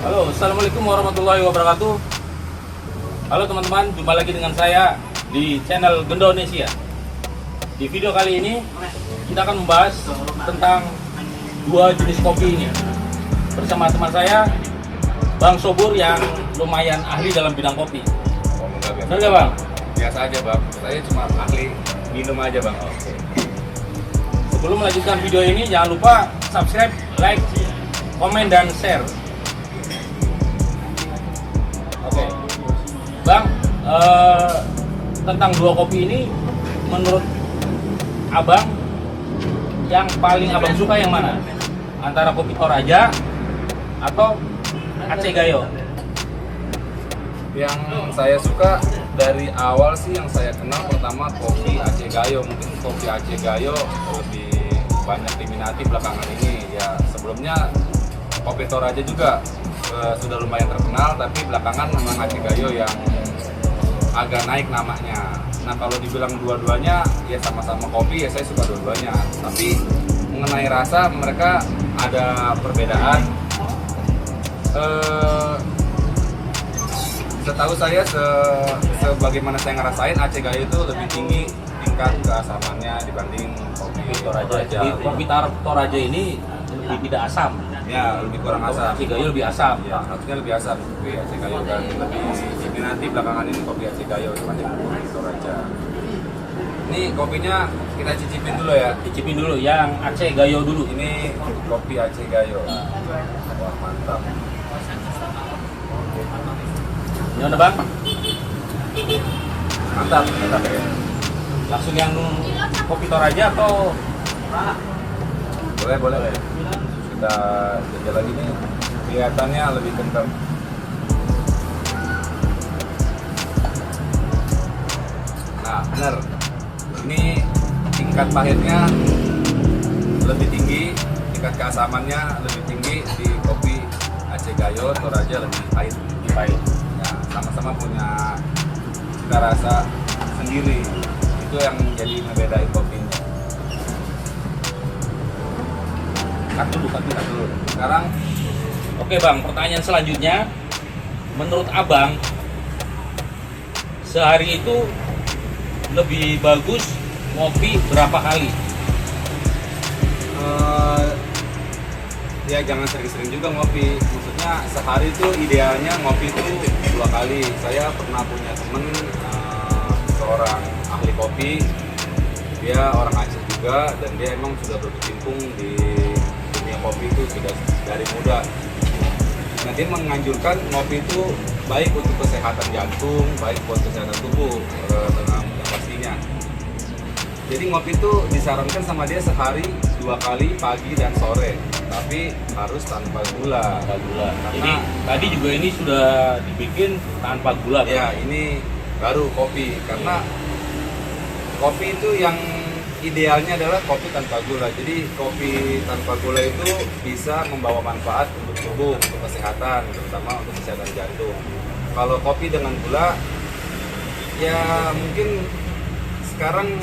Halo, assalamualaikum warahmatullahi wabarakatuh. Halo teman-teman, jumpa lagi dengan saya di channel Gendonesia. Di video kali ini kita akan membahas tentang dua jenis kopi ini bersama teman saya, Bang Sobur, yang lumayan ahli dalam bidang kopi. Benar nggak, Bang? Biasa aja, Bang. Saya cuma ahli minum aja, Bang. Oke. Sebelum melanjutkan video ini, jangan lupa subscribe, like, komen, dan share. Oke, Bang, tentang dua kopi ini, menurut Abang, yang paling Abang suka yang mana? Antara kopi Toraja atau Aceh Gayo? Yang saya suka dari awal sih, yang saya kenal pertama kopi Aceh Gayo. Mungkin kopi Aceh Gayo lebih banyak diminati belakangan ini. Ya, sebelumnya kopi Toraja juga sudah lumayan terkenal, tapi belakangan memang Aceh Gayo yang agak naik namanya. Nah, kalau dibilang dua-duanya ya sama-sama kopi, ya saya suka dua-duanya. Tapi mengenai rasa mereka ada perbedaan. Setahu saya, sebagaimana saya ngerasain, Aceh Gayo itu lebih tinggi tingkat keasamannya dibanding kopi Toraja. Jadi kopi Toraja ini lebih tidak asam. Ya, lebih kurang asam. Aceh Gayo lebih asam. Ya, harusnya lebih asam kopi Aceh Gayo, dan lebih diminati belakangan ini kopi Aceh Gayo dibanding kopi Toraja. Ini kopinya kita cicipin dulu ya. Cicipin dulu yang Aceh Gayo dulu. Ini kopi Aceh Gayo. Wah, mantap. Gimana, Bang? Mantap, mantap ya. Langsung yang kopi Toraja atau Boleh. Kita jajal lagi nih. Kelihatannya lebih kental. Nah, bener. Ini tingkat pahitnya lebih tinggi, tingkat keasamannya lebih tinggi di kopi Aceh Gayo. Toraja lebih pahit. Ya, sama-sama punya cita rasa sendiri. Itu yang jadi ngebedain kopinya. cut dulu. Sekarang Oke, Bang, pertanyaan selanjutnya, menurut Abang sehari itu lebih bagus ngopi berapa kali? ya jangan sering-sering juga ngopi. Maksudnya sehari itu idealnya ngopi itu 2 kali. Saya pernah punya temen, seorang ahli kopi. Dia orang Aceh juga, dan dia emang sudah berkecimpung di dunia kopi itu sudah dari muda. Nah, dia menganjurkan ngopi itu baik untuk kesehatan jantung, baik buat kesehatan tubuh, yang pastinya. Jadi ngopi itu disarankan sama dia sehari 2 kali, pagi dan sore, tapi harus tanpa gula. Jadi tadi juga ini sudah dibikin tanpa gula. Ya, ini baru kopi, karena kopi itu yang idealnya adalah kopi tanpa gula. Jadi kopi tanpa gula itu bisa membawa manfaat untuk tubuh, untuk kesehatan, terutama untuk kesehatan jantung. Kalau kopi dengan gula, ya mungkin sekarang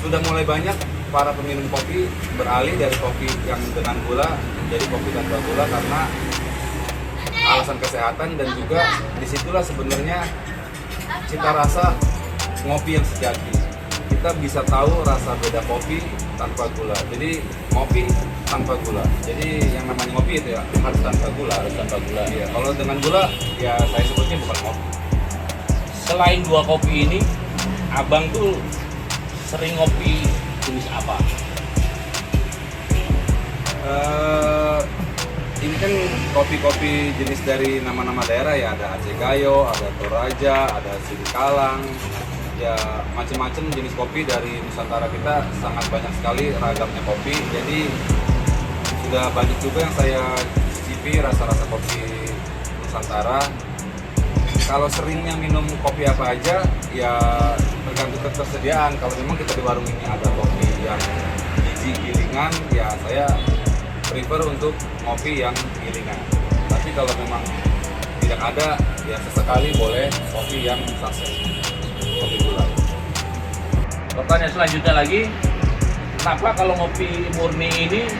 sudah mulai banyak para peminum kopi beralih dari kopi yang dengan gula menjadi kopi tanpa gula karena alasan kesehatan, dan juga disitulah sebenarnya cita rasa ngopi yang sejati. Kita bisa tahu rasa beda kopi tanpa gula. Jadi ngopi tanpa gula. Jadi yang namanya ngopi itu ya harus tanpa gula. Iya. Kalau dengan gula ya saya sebutnya bukan ngopi. Selain dua kopi ini, Abang tuh sering ngopi jenis apa? Ini kan kopi-kopi jenis dari nama-nama daerah ya, ada Aceh Gayo, ada Toraja, ada Singkalang, ya macam-macam jenis kopi dari Nusantara kita, sangat banyak sekali ragamnya kopi. Jadi sudah banyak juga yang saya cicipi rasa-rasa kopi Nusantara. Kalau seringnya minum kopi apa aja, ya tergantung ketersediaan. Kalau memang kita di warung ini ada kopi yang biji gilingan, ya saya prefer untuk ngopi yang gilingan. Tapi kalau memang tidak ada, ya sesekali boleh kopi yang saset, kopi gula. Pertanyaan selanjutnya lagi, kenapa kalau ngopi murni ini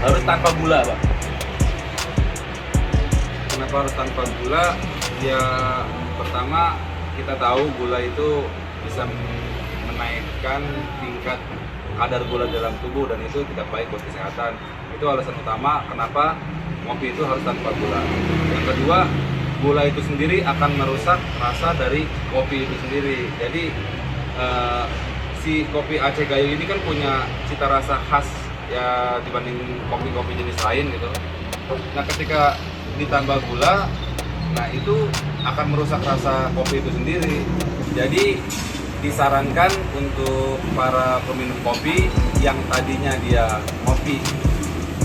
harus tanpa gula, Pak? Kenapa harus tanpa gula? Ya pertama kita tahu gula itu bisa menaikkan tingkat kadar gula dalam tubuh dan itu tidak baik buat kesehatan. Itu alasan utama kenapa kopi itu harus tanpa gula. Yang kedua, gula itu sendiri akan merusak rasa dari kopi itu sendiri. Jadi si kopi Aceh Gayo ini kan punya cita rasa khas ya dibanding kopi-kopi jenis lain gitu. Nah ketika ditambah gula, nah itu akan merusak rasa kopi itu sendiri. Jadi disarankan untuk para peminum kopi yang tadinya dia kopi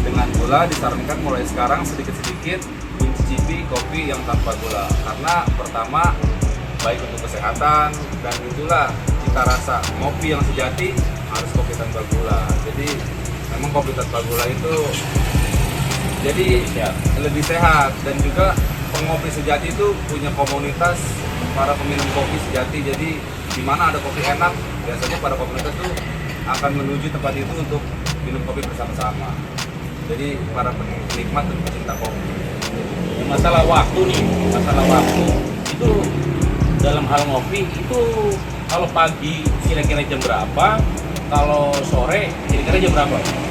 dengan gula, disarankan mulai sekarang sedikit-sedikit mencicipi kopi yang tanpa gula. Karena pertama baik untuk kesehatan dan itulah cita rasa kopi yang sejati harus kopi tanpa gula. Jadi memang kopi tanpa gula itu jadi lebih sehat dan juga pengopi sejati itu punya komunitas para peminum kopi sejati. Jadi di mana ada kopi enak, biasanya para komunitas itu akan menuju tempat itu untuk minum kopi bersama-sama. Jadi para penikmat dan pecinta kopi. Masalah waktu nih, masalah waktu itu dalam hal ngopi itu kalau pagi kira-kira jam berapa, kalau sore kira-kira jam berapa?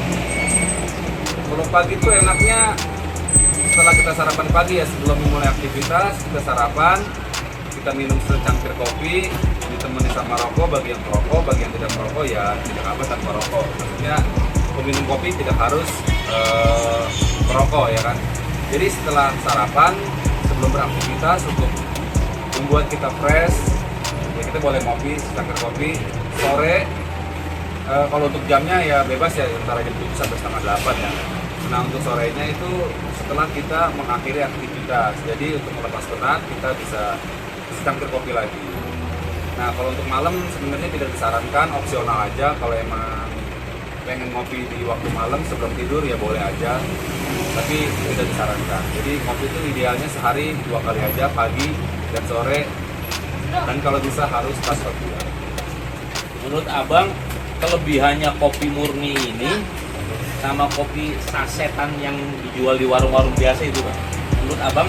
Kalau pagi itu enaknya setelah kita sarapan pagi ya, sebelum memulai aktivitas kita sarapan, kita minum secangkir kopi ditemani sama rokok. Bagi yang merokok, bagi yang tidak merokok ya tidak apa tanpa rokok. Maksudnya peminum kopi tidak harus merokok ya kan. Jadi setelah sarapan sebelum beraktivitas untuk membuat kita fresh ya kita boleh ngopi secangkir kopi. Sore kalau untuk jamnya ya bebas ya antara jam 7 sampai setengah 8 ya. Nah untuk sorenya itu setelah kita mengakhiri aktivitas, jadi untuk melepas penat kita bisa secangkir kopi lagi. Nah kalau untuk malam sebenarnya tidak disarankan, opsional aja. Kalau emang pengen ngopi di waktu malam sebelum tidur ya boleh aja, tapi tidak disarankan. Jadi kopi itu idealnya sehari 2 kali aja, pagi dan sore, dan kalau bisa harus tanpa gula. Menurut abang kelebihannya kopi murni ini sama kopi sasetan yang dijual di warung-warung biasa itu Bang, menurut abang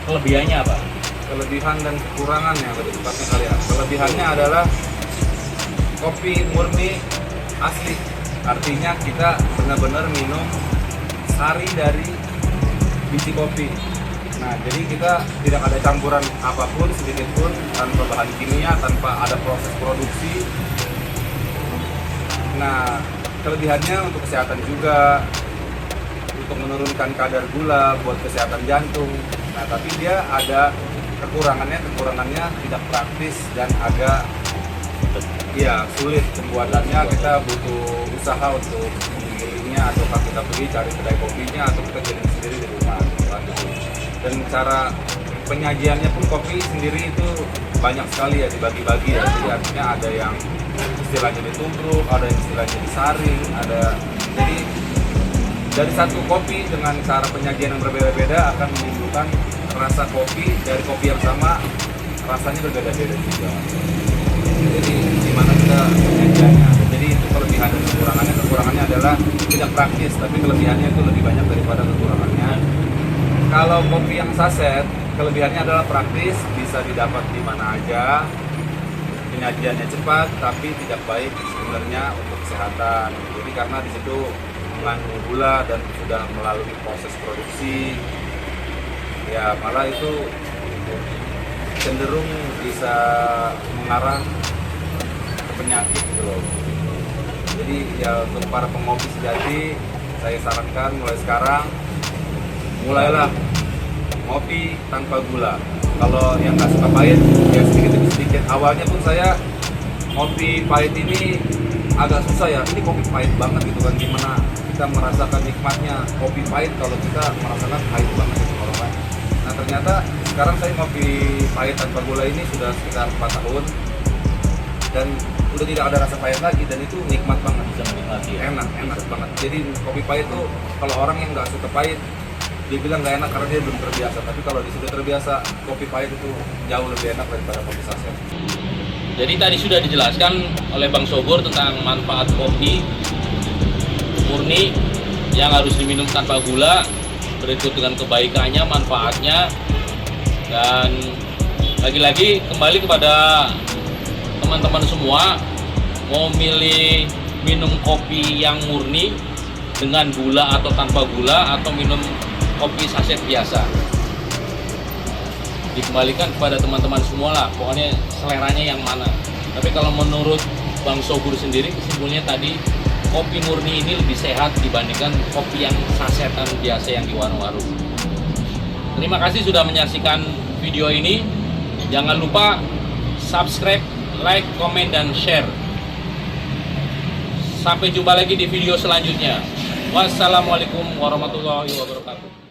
kelebihannya apa? Kelebihan dan kekurangannya lebih tepatnya kali ya. Kelebihannya adalah kopi murni asli, artinya kita benar-benar minum sari dari biji kopi. Nah jadi kita tidak ada campuran apapun sedikit pun, tanpa bahan kimia, tanpa ada proses produksi. Nah kelebihannya untuk kesehatan juga, untuk menurunkan kadar gula, buat kesehatan jantung. Nah tapi dia ada kekurangannya tidak praktis dan agak ya sulit pembuatannya. Kita butuh usaha untuk menggiringnya, atau kita pergi cari kedai kopinya, atau kita giling sendiri di rumah gitu. Dan cara penyajiannya pun kopi sendiri itu banyak sekali ya, dibagi-bagi ya. Jadi artinya ada yang istilahnya ditubruk, ada yang istilahnya disaring, ada. Jadi dari satu kopi dengan cara penyajian yang berbeda-beda akan menimbulkan rasa kopi dari kopi yang sama, rasanya berbeda-beda juga. Jadi gimana kita penyajiannya. Jadi itu kelebihan dan kekurangannya. Kekurangannya adalah tidak praktis, tapi kelebihannya itu lebih banyak daripada kekurangannya. Kalau kopi yang saset, kelebihannya adalah praktis, bisa didapat di mana aja. Penyajiannya cepat, tapi tidak baik sebenarnya untuk kesehatan. Jadi karena di situ mengandung gula dan sudah melalui proses produksi, ya malah itu cenderung bisa mengarah ke penyakit gitu loh. Jadi ya untuk para pengopi sejati, saya sarankan mulai sekarang mulailah ngopi tanpa gula. Kalau yang nggak suka pahit ya sedikit demi sedikit. Awalnya pun saya ngopi pahit ini agak susah ya, ini kopi pahit banget gitu kan, gimana kita merasakan nikmatnya kopi pahit kalau kita merasakan pahit banget gitu kan. Nah ternyata sekarang saya ngopi pahit tanpa gula ini sudah sekitar 4 tahun dan udah tidak ada rasa pahit lagi, dan itu nikmat banget, Bisa menikmati ya? enak banget. Jadi kopi pahit tuh kalau orang yang nggak suka pahit dia bilang nggak enak karena dia belum terbiasa, tapi kalau dia sudah terbiasa, kopi pahit itu jauh lebih enak daripada kopi saset. Jadi tadi sudah dijelaskan oleh Bang Sobur tentang manfaat kopi murni yang harus diminum tanpa gula berikut dengan kebaikannya, manfaatnya. Dan lagi-lagi kembali kepada teman-teman semua, mau milih minum kopi yang murni dengan gula atau tanpa gula, atau minum kopi saset biasa, dikembalikan kepada teman-teman semua lah, pokoknya seleranya yang mana. Tapi kalau menurut Bang Sobur sendiri, kesimpulannya tadi kopi murni ini lebih sehat dibandingkan kopi yang sasetan biasa yang di warung-warung. Terima kasih sudah menyaksikan video ini. Jangan lupa subscribe, like, komen, dan share. Sampai jumpa lagi di video selanjutnya. Wassalamualaikum warahmatullahi wabarakatuh.